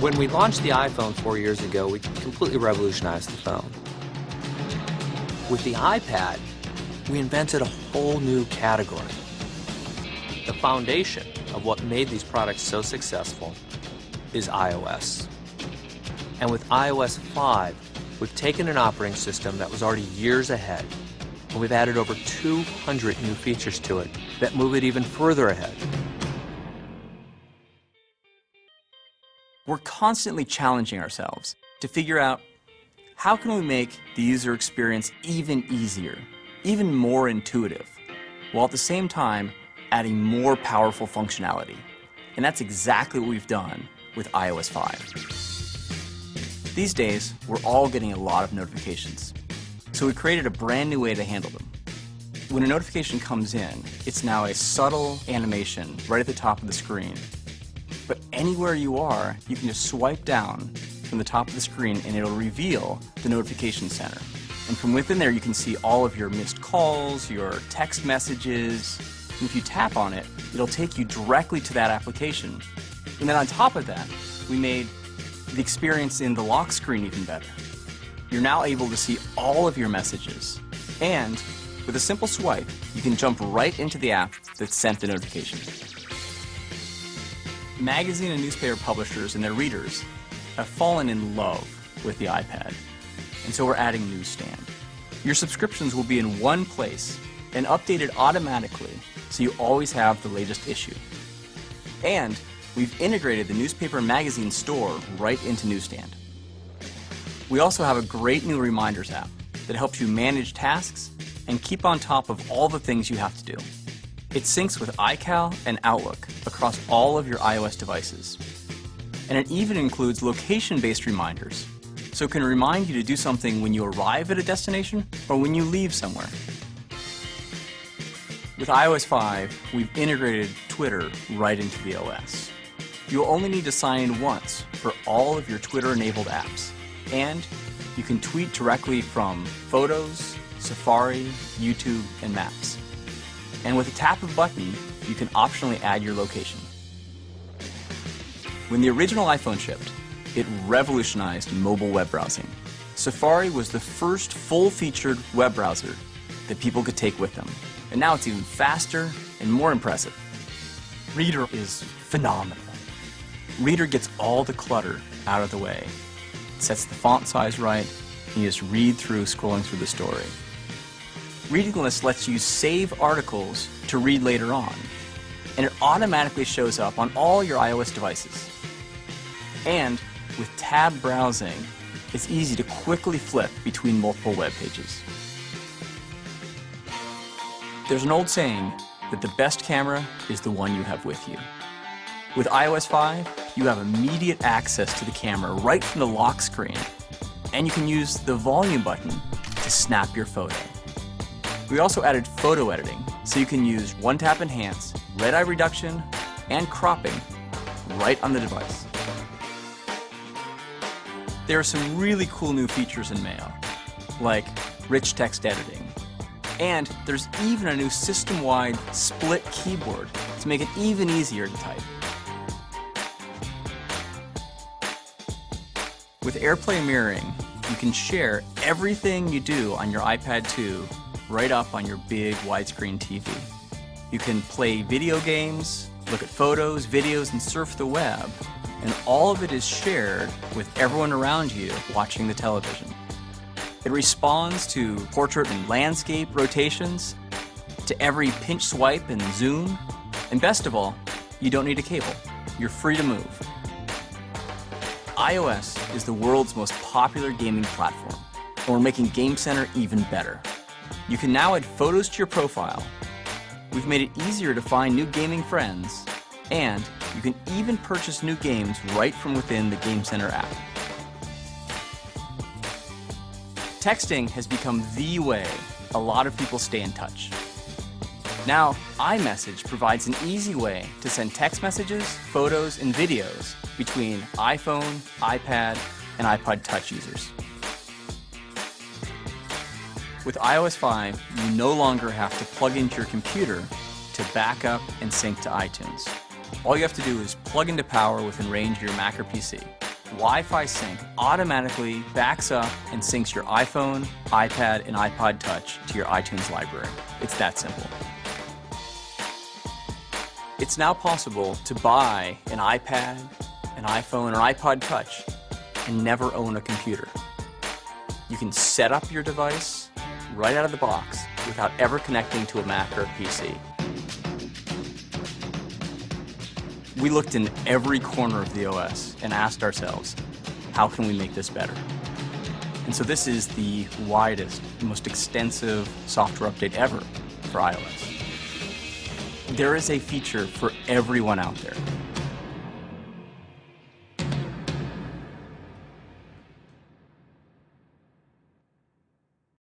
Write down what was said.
When we launched the iPhone 4 years ago, we completely revolutionized the phone. With the iPad, we invented a whole new category. The foundation of what made these products so successful is iOS. And with iOS 5, we've taken an operating system that was already years ahead, and we've added over 200 new features to it that move it even further ahead. We're constantly challenging ourselves to figure out how can we make the user experience even easier, even more intuitive, while at the same time adding more powerful functionality. And that's exactly what we've done with iOS 5. These days, we're all getting a lot of notifications, so we created a brand new way to handle them. When a notification comes in, it's now a subtle animation right at the top of the screen. But anywhere you are, you can just swipe down from the top of the screen and it'll reveal the notification center. And from within there, you can see all of your missed calls, your text messages, and if you tap on it, it'll take you directly to that application. And then on top of that, we made the experience in the lock screen even better. You're now able to see all of your messages. And with a simple swipe, you can jump right into the app that sent the notification. Magazine and newspaper publishers and their readers have fallen in love with the iPad, and so we're adding Newsstand. Your subscriptions will be in one place and updated automatically, so you always have the latest issue. And we've integrated the newspaper and magazine store right into Newsstand. We also have a great new Reminders app that helps you manage tasks and keep on top of all the things you have to do. It syncs with iCal and Outlook across all of your iOS devices. And it even includes location-based reminders, so it can remind you to do something when you arrive at a destination or when you leave somewhere. With iOS 5, we've integrated Twitter right into the OS. You'll only need to sign in once for all of your Twitter-enabled apps, and you can tweet directly from Photos, Safari, YouTube, and Maps. And with a tap of a button, you can optionally add your location. When the original iPhone shipped, it revolutionized mobile web browsing. Safari was the first full-featured web browser that people could take with them. And now it's even faster and more impressive. Reader is phenomenal. Reader gets all the clutter out of the way. It sets the font size right, and you just read through scrolling through the story. Reading List lets you save articles to read later on, and it automatically shows up on all your iOS devices. And with tab browsing, it's easy to quickly flip between multiple web pages. There's an old saying that the best camera is the one you have with you. With iOS 5, you have immediate access to the camera right from the lock screen, and you can use the volume button to snap your photo. We also added photo editing, so you can use one-tap enhance, red-eye reduction, and cropping right on the device. There are some really cool new features in Mail, like rich text editing. And there's even a new system-wide split keyboard to make it even easier to type. With AirPlay mirroring, you can share everything you do on your iPad 2 right up on your big widescreen TV. You can play video games, look at photos, videos, and surf the web, and all of it is shared with everyone around you watching the television. It responds to portrait and landscape rotations, to every pinch swipe and zoom, and best of all, you don't need a cable. You're free to move. iOS is the world's most popular gaming platform, and we're making Game Center even better. You can now add photos to your profile. We've made it easier to find new gaming friends, and you can even purchase new games right from within the Game Center app. Texting has become the way a lot of people stay in touch. Now, iMessage provides an easy way to send text messages, photos, and videos between iPhone, iPad, and iPod Touch users. With iOS 5, you no longer have to plug into your computer to back up and sync to iTunes. All you have to do is plug into power within range of your Mac or PC. Wi-Fi Sync automatically backs up and syncs your iPhone, iPad, and iPod Touch to your iTunes library. It's that simple. It's now possible to buy an iPad, an iPhone, or iPod Touch and never own a computer. You can set up your device right out of the box without ever connecting to a Mac or a PC. We looked in every corner of the OS and asked ourselves, how can we make this better? And so this is the widest, most extensive software update ever for iOS. There is a feature for everyone out there.